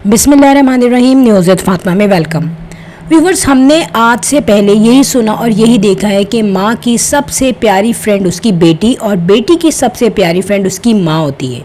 बिस्मिल्लाहिर्रहमानिर्रहीम। News with Fatima में welcome. Viewers, हमने आज से पहले यही सुना और यही देखा है कि माँ की सबसे प्यारी फ्रेंड उसकी बेटी और बेटी की सबसे प्यारी फ्रेंड उसकी माँ होती है।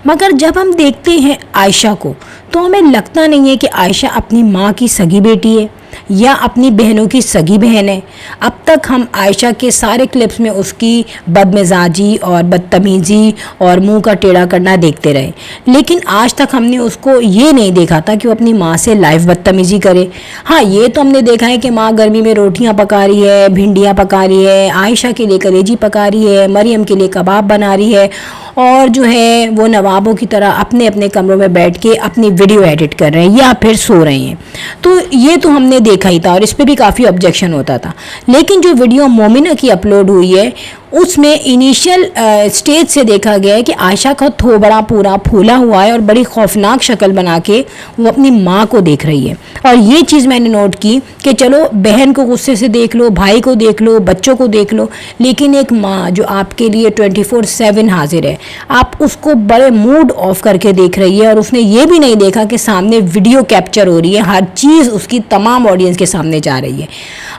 मगर जब हम देखते हैं आयशा को तो हमें लगता नहीं है कि आयशा अपनी माँ की सगी बेटी है या अपनी बहनों की सगी बहन है। अब तक हम आयशा के सारे क्लिप्स में उसकी बदमिजाजी और बदतमीज़ी और मुंह का टेढ़ा करना देखते रहे, लेकिन आज तक हमने उसको ये नहीं देखा था कि वो अपनी माँ से लाइव बदतमीज़ी करे। हाँ, ये तो हमने देखा है कि माँ गर्मी में रोटियां पका रही है, भिंडियाँ पका रही है, आयशा के लिए कलेजी पका रही है, मरियम के लिए कबाब बना रही है और जो है वो नवाबों की तरह अपने अपने कमरों में बैठ के अपनी वीडियो एडिट कर रहे हैं या फिर सो रहे हैं। तो ये तो हमने देखा ही था और इस पे भी काफ़ी ऑब्जेक्शन होता था। लेकिन जो वीडियो मोमिना की अपलोड हुई है उसमें इनिशियल स्टेज से देखा गया है कि आयशा का थोबड़ा पूरा फूला हुआ है और बड़ी खौफनाक शक्ल बना के वो अपनी माँ को देख रही है। और ये चीज़ मैंने नोट की कि चलो बहन को गुस्से से देख लो, भाई को देख लो, बच्चों को देख लो, लेकिन एक माँ जो आपके लिए 24/7 हाजिर है, आप उसको बड़े मूड ऑफ करके देख रही है और उसने ये भी नहीं देखा कि सामने वीडियो कैप्चर हो रही है, हर चीज़ उसकी तमाम ऑडियंस के सामने जा रही है।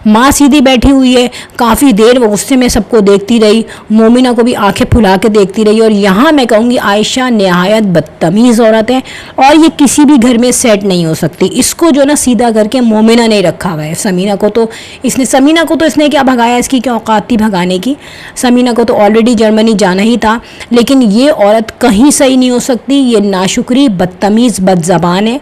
माँ सीधी बैठी हुई है, काफ़ी देर वो गुस्से में सबको देखती रही, मोमिना को भी आंखें फुला के देखती रही। और यहाँ मैं कहूँगी आयशा नहायत बदतमीज़ औरत है और ये किसी भी घर में सेट नहीं हो सकती। इसको जो ना सीधा करके मोमिना ने रखा हुआ है। समीना को तो इसने क्या भगाया, इसकी क्या औकात थी भगाने की। समीना को तो ऑलरेडी जर्मनी जाना ही था, लेकिन ये औरत कहीं सही नहीं हो सकती। ये नाशुक्री, बदतमीज़, बदज़बान है।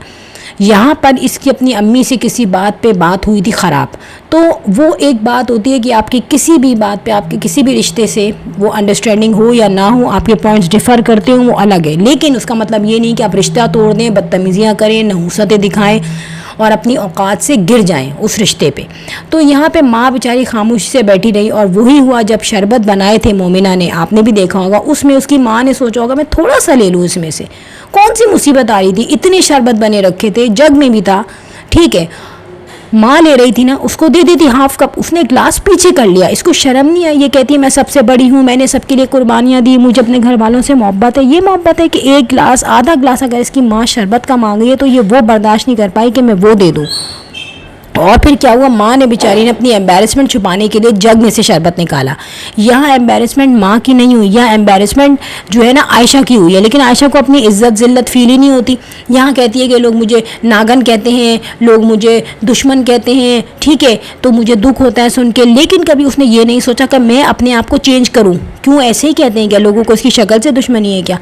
यहाँ पर इसकी अपनी अम्मी से किसी बात पे बात हुई थी ख़राब, तो वो एक बात होती है कि आपकी किसी भी बात पे, आपके किसी भी रिश्ते से वो अंडरस्टैंडिंग हो या ना हो, आपके पॉइंट्स डिफ़र करते हो, वो अलग है। लेकिन उसका मतलब ये नहीं कि आप रिश्ता तोड़ दें, बदतमीज़ियाँ करें, नहुसतें दिखाएं और अपनी औकात से गिर जाएं उस रिश्ते पे। तो यहाँ पे माँ बेचारी खामोशी से बैठी रही और वही हुआ जब शरबत बनाए थे मोमिना ने, आपने भी देखा होगा, उसमें उसकी माँ ने सोचा होगा मैं थोड़ा सा ले लूँ इसमें से। कौन सी मुसीबत आ रही थी, इतने शरबत बने रखे थे, जग में भी था, ठीक है, माँ ले रही थी ना, उसको दे दी थी हाफ कप, उसने ग्लास पीछे कर लिया। इसको शर्म नहीं आई? ये कहती है मैं सबसे बड़ी हूँ, मैंने सबके लिए कुर्बानियाँ दी, मुझे अपने घर वालों से मोहब्बत है। ये मोहब्बत है कि एक गिलास, आधा गिलास अगर इसकी माँ शरबत का मांग रही है तो ये वो बर्दाश्त नहीं कर पाई कि मैं वो दे दूँ। और फिर क्या हुआ, माँ ने बेचारी ने अपनी एम्बैरेसमेंट छुपाने के लिए जग में से शरबत निकाला। यहाँ एम्बैरेसमेंट माँ की नहीं हुई, यहाँ एम्बैरेसमेंट जो है ना आयशा की हुई है। लेकिन आयशा को अपनी इज्जत जिल्लत फील ही नहीं होती। यहाँ कहती है कि लोग मुझे नागन कहते हैं, लोग मुझे दुश्मन कहते हैं, ठीक है, तो मुझे दुख होता है सुन के। लेकिन कभी उसने ये नहीं सोचा कि मैं अपने आप को चेंज करूँ। क्यों ऐसे ही कहते हैं क्या, लोगों को इसकी शक्ल से दुश्मनी है क्या?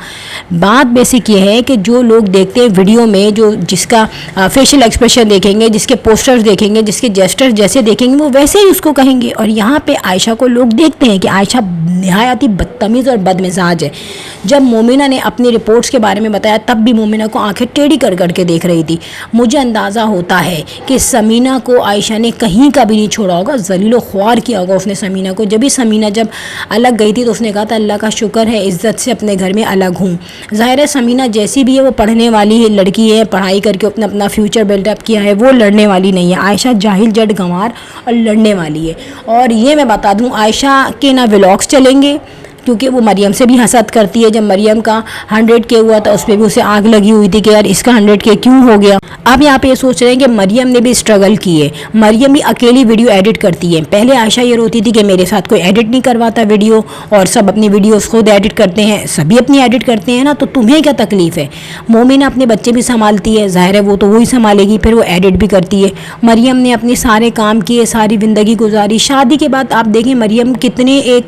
बात बेसिक ये है कि जो लोग देखते हैं वीडियो में, जो जिसका फेशियल एक्सप्रेशन देखेंगे, जिसके पोस्टर्स देखेंगे, जिसके जेस्टर्स जैसे देखेंगे, वो वैसे ही उसको कहेंगे। और यहाँ पे आयशा को लोग देखते हैं कि आयशा नहायत ही बदतमीज़ और बदमिजाज है। जब मोमिना ने अपनी रिपोर्ट्स के बारे में बताया तब भी मोमिना को आंखें टेढ़ी कर करके देख रही थी। मुझे अंदाज़ा होता है कि समीना को आयशा ने कहीं का भी नहीं छोड़ा होगा, ज़लीलो ख्वार किया होगा उसने समीना को। जब समीना जब अलग गई थी तो उसने कहा था अल्लाह का शुक्र है इज़्ज़त से अपने घर में अलग हूँ। ज़ाहिर है समीना जैसी भी है वो पढ़ने वाली लड़की है, पढ़ाई करके अपना फ्यूचर बिल्डअप किया है, वो लड़ने वाली नहीं है। आयशा जाहिल जड़ गंवार और लड़ने वाली है। और ये मैं बता दूँ, आयशा के ना व्लॉग्स चलेंगे क्योंकि वो मरियम से भी हसद करती है। जब मरियम का 100K हुआ था उस पर भी उसे आग लगी हुई थी कि यार इसका 100K क्यों हो गया। अब यहाँ पे ये सोच रहे हैं कि मरियम ने भी स्ट्रगल की है, मरियम भी अकेली वीडियो एडिट करती है। पहले आयशा ये रोती थी कि मेरे साथ कोई एडिट नहीं करवाता वीडियो, और सब अपनी वीडियोस खुद एडिट करते हैं, सभी अपनी एडिट करते हैं ना, तो तुम्हें क्या तकलीफ़ है। मोमिना अपने बच्चे भी संभालती है, ज़ाहिर है वो तो वही संभालेगी, फिर वो एडिट भी करती है। मरियम ने अपने सारे काम किए, सारी ज़िंदगी गुजारी। शादी के बाद आप देखें मरियम कितने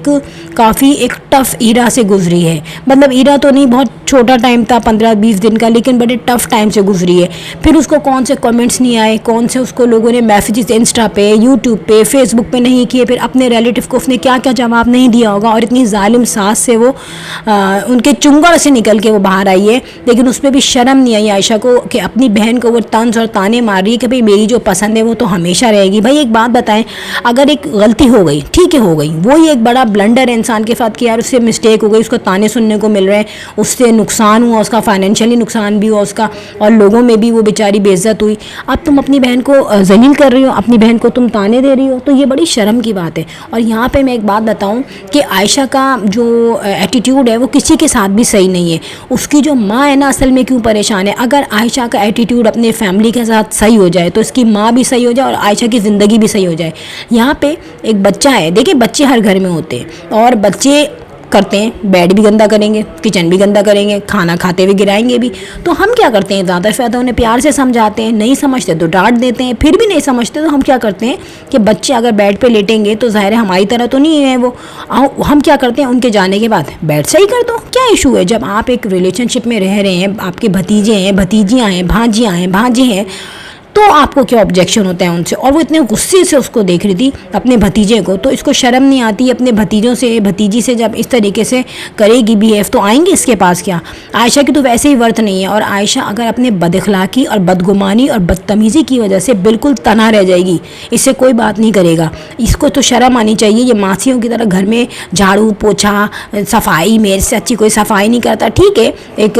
काफ़ी एक टफ़ ईरा से गुजरी है। मतलब ईरा तो नहीं, बहुत छोटा टाइम था, 15-20 दिन का, लेकिन बड़े टफ़ टाइम से गुजरी है। फिर उसको कौन से कमेंट्स नहीं आए, कौन से उसको लोगों ने मैसेजेस इंस्टा पे, यूट्यूब पे, फेसबुक पे नहीं किए, फिर अपने रिलेटिव को उसने क्या क्या जवाब नहीं दिया होगा। और इतनी जालिम सास से वो उनके चुंगड़ से निकल के वो बाहर आई है, लेकिन उस पर भी शर्म नहीं आई आयशा को कि अपनी बहन को वो तंज और ताने मार रही है कि भाई मेरी जो पसंद है वो तो हमेशा रहेगी। भाई एक बात बताएं, अगर एक गलती हो गई, ठीक है हो गई, वही एक बड़ा ब्लंडर है इंसान के साथ कि यार उससे मिस्टेक हो गई, उसको ताने सुनने को मिल रहे हैं, उससे नुकसान हुआ, उसका फाइनेंशियली नुकसान भी हुआ उसका, और लोगों में भी वो बेचारी बेइज्जत हुई। अब तुम अपनी बहन को जलील कर रही हो, अपनी बहन को तुम ताने दे रही हो, तो ये बड़ी शर्म की बात है। और यहाँ पे मैं एक बात बताऊँ कि आयशा का जो एटीट्यूड है वो किसी के साथ भी सही नहीं है। उसकी जो माँ है ना असल में क्यों परेशान है। अगर आयशा का एटीट्यूड अपने फैमिली के साथ सही हो जाए तो इसकी माँ भी सही हो जाए और आयशा की ज़िंदगी भी सही हो जाए। यहाँ पे एक बच्चा है, देखिए बच्चे हर घर में होते हैं और बच्चे करते हैं, बेड भी गंदा करेंगे, किचन भी गंदा करेंगे, खाना खाते हुए गिराएंगे भी। तो हम क्या करते हैं, ज़्यादा से ज़्यादा उन्हें प्यार से समझाते हैं, नहीं समझते तो डांट देते हैं, फिर भी नहीं समझते तो हम क्या करते हैं कि बच्चे अगर बेड पे लेटेंगे तो ज़ाहिर है हमारी तरह तो नहीं है वो, हम क्या करते हैं उनके जाने के बाद बेड सही कर दो, क्या इशू है। जब आप एक रिलेशनशिप में रह रहे हैं, आपके भतीजे हैं, भतीजियाँ हैं, भांजियाँ हैं, भांजे हैं, तो आपको क्या ऑब्जेक्शन होता है उनसे। और वो इतने गुस्से से उसको देख रही थी अपने भतीजे को, तो इसको शर्म नहीं आती अपने भतीजों से, भतीजी से जब इस तरीके से करेगी बिहेव तो आएंगे इसके पास क्या। आयशा की तो वैसे ही वर्थ नहीं है, और आयशा अगर अपने बदअखलाकी और बदगुमानी और बदतमीज़ी की वजह से बिल्कुल तना रह जाएगी, इससे कोई बात नहीं करेगा। इसको तो शर्म आनी चाहिए, ये मासियों की तरह घर में झाड़ू पोछा सफाई, मेरे से अच्छी कोई सफाई नहीं करता। ठीक है, एक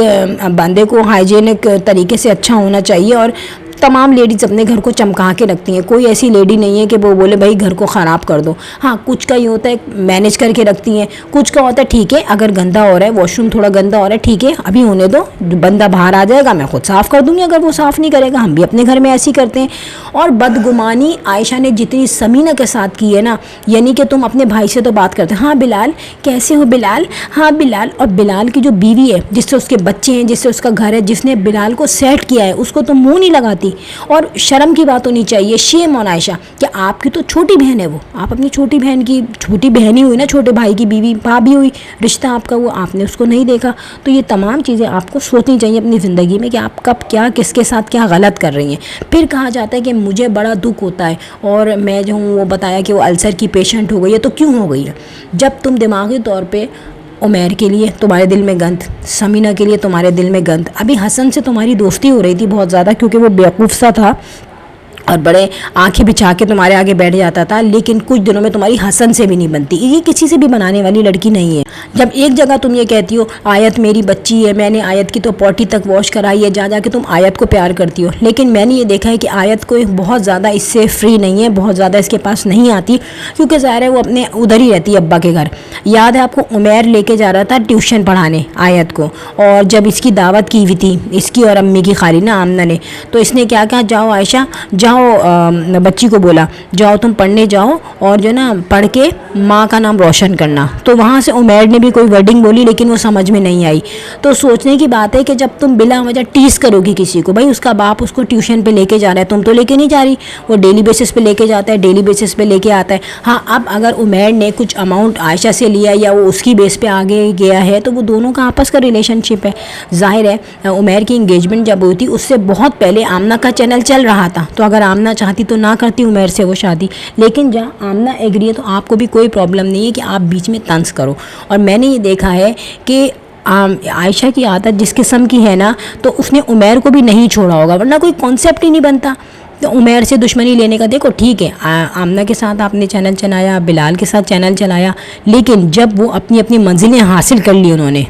बंदे को हाइजीनिक तरीके से अच्छा होना चाहिए, और तमाम लेडीज़ अपने घर को चमका के रखती हैं, कोई ऐसी लेडी नहीं है कि वो बोले भाई घर को ख़राब कर दो। हाँ, कुछ का ये होता है मैनेज करके रखती हैं, कुछ का होता है ठीक है अगर गंदा हो रहा है, वॉशरूम थोड़ा गंदा हो रहा है, ठीक है अभी होने दो, बंदा बाहर आ जाएगा मैं खुद साफ़ कर दूँगी, अगर वो साफ़ नहीं करेगा। हम भी अपने घर में ऐसे ही करते हैं। और बदगुमानी आयशा ने जितनी समीना के साथ की है ना, यानी कि तुम अपने भाई से तो बात करते, हाँ बिलाल कैसे हो बिलाल, हाँ बिलाल, और बिलाल की जो बीवी है जिससे उसके बच्चे हैं, जिससे उसका घर है, जिसने बिलाल को सेट किया है, उसको तुम मुँह नहीं लगाती। और शर्म की बात होनी चाहिए, शेम ऑन आयशा, कि आपकी तो छोटी बहन है वो, आप अपनी छोटी बहन की, छोटी बहन ही हुई ना, छोटे भाई की बीवी, भाभी हुई, रिश्ता आपका वो, आपने उसको नहीं देखा। तो ये तमाम चीज़ें आपको सोचनी चाहिए अपनी ज़िंदगी में कि आप कब क्या किसके साथ क्या गलत कर रही हैं। फिर कहा जाता है कि मुझे बड़ा दुख होता है, और मैं जो हूँ वो बताया कि वो अल्सर की पेशेंट हो गई है, तो क्यों हो गई है। जब तुम दिमागी तौर पर उमैर के लिए तुम्हारे दिल में गंद, समीना के लिए तुम्हारे दिल में गंद, अभी हसन से तुम्हारी दोस्ती हो रही थी बहुत ज़्यादा क्योंकि वो बेवकूफ़ सा था और बड़े आंखें बिछा के तुम्हारे आगे बैठ जाता था, लेकिन कुछ दिनों में तुम्हारी हसन से भी नहीं बनती। ये किसी से भी बनाने वाली लड़की नहीं है। जब एक जगह तुम ये कहती हो आयत मेरी बच्ची है, मैंने आयत की तो पॉटी तक वॉश कराई है, जा के तुम आयत को प्यार करती हो, लेकिन मैंने ये देखा है कि आयत को बहुत ज़्यादा इससे फ्री नहीं है, बहुत ज़्यादा इसके पास नहीं आती, क्योंकि ज़ाहिर है वो अपने उधर ही रहती है अब्बा के घर। याद है आपको, उमैर लेके जा रहा था ट्यूशन पढ़ाने आयत को, और जब इसकी दावत की हुई थी इसकी और अम्मी की खाली ना आमना ने, तो इसने क्या कहा, जाओ आयशा जाओ, बच्ची को बोला जाओ तुम पढ़ने जाओ और जो ना पढ़ के माँ का नाम रोशन करना। तो वहाँ से उमैर ने भी कोई वर्डिंग बोली लेकिन वो समझ में नहीं आई। तो सोचने की बात है कि जब तुम बिला वजह टीस करोगी किसी को, भाई उसका बाप उसको ट्यूशन पे लेके जा रहा है, तुम तो लेके नहीं जा रही, वो डेली बेसिस पे लेके जाता है, डेली बेसिस पे लेके आता है। हाँ, अब अगर उमैर ने कुछ अमाउंट आयशा से लिया या वो उसकी बेस पे आगे गया है तो वो दोनों का आपस का रिलेशनशिप है। जाहिर है उमैर की इंगेजमेंट जब हुई थी उससे बहुत पहले आमना का चैनल चल रहा था, तो अगर आमना चाहती तो ना करती उमैर से वो शादी, लेकिन जहाँ आमना एग्री है तो आपको भी कोई प्रॉब्लम नहीं है कि आप बीच में तंज करो। और मैंने ये देखा है कि आयशा की आदत जिस किस्म की है ना, तो उसने उमैर को भी नहीं छोड़ा होगा, वरना कोई कॉन्सेप्ट ही नहीं बनता। तो उमैर से दुश्मनी लेने का, देखो ठीक है आमना के साथ आपने चैनल चलाया, बिलाल के साथ चैनल चलाया, लेकिन जब वो अपनी अपनी मंजिलें हासिल कर ली, उन्होंने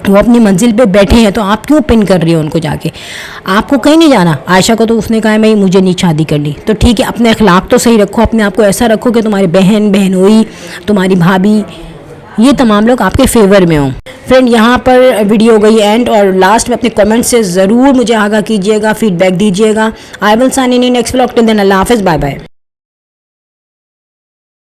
वो अपनी मंजिल पे बैठे हैं, तो आप क्यों पिन कर रही हो उनको जाके। आपको कहीं नहीं जाना। आयशा को तो उसने कहा है मैं मुझे नहीं शादी करनी, तो ठीक है अपने अखलाक तो सही रखो, अपने आप को ऐसा रखो कि तुम्हारी बहन बहनोई, तुम्हारी भाभी, ये तमाम लोग आपके फेवर में हों। फ्रेंड, यहाँ पर वीडियो हो गई एंड, और लास्ट में अपने कमेंट से ज़रूर मुझे आगाह कीजिएगा, फीडबैक दीजिएगा। I will sign in next vlog, till then अल्लाह हाफिज़, बाय बाय।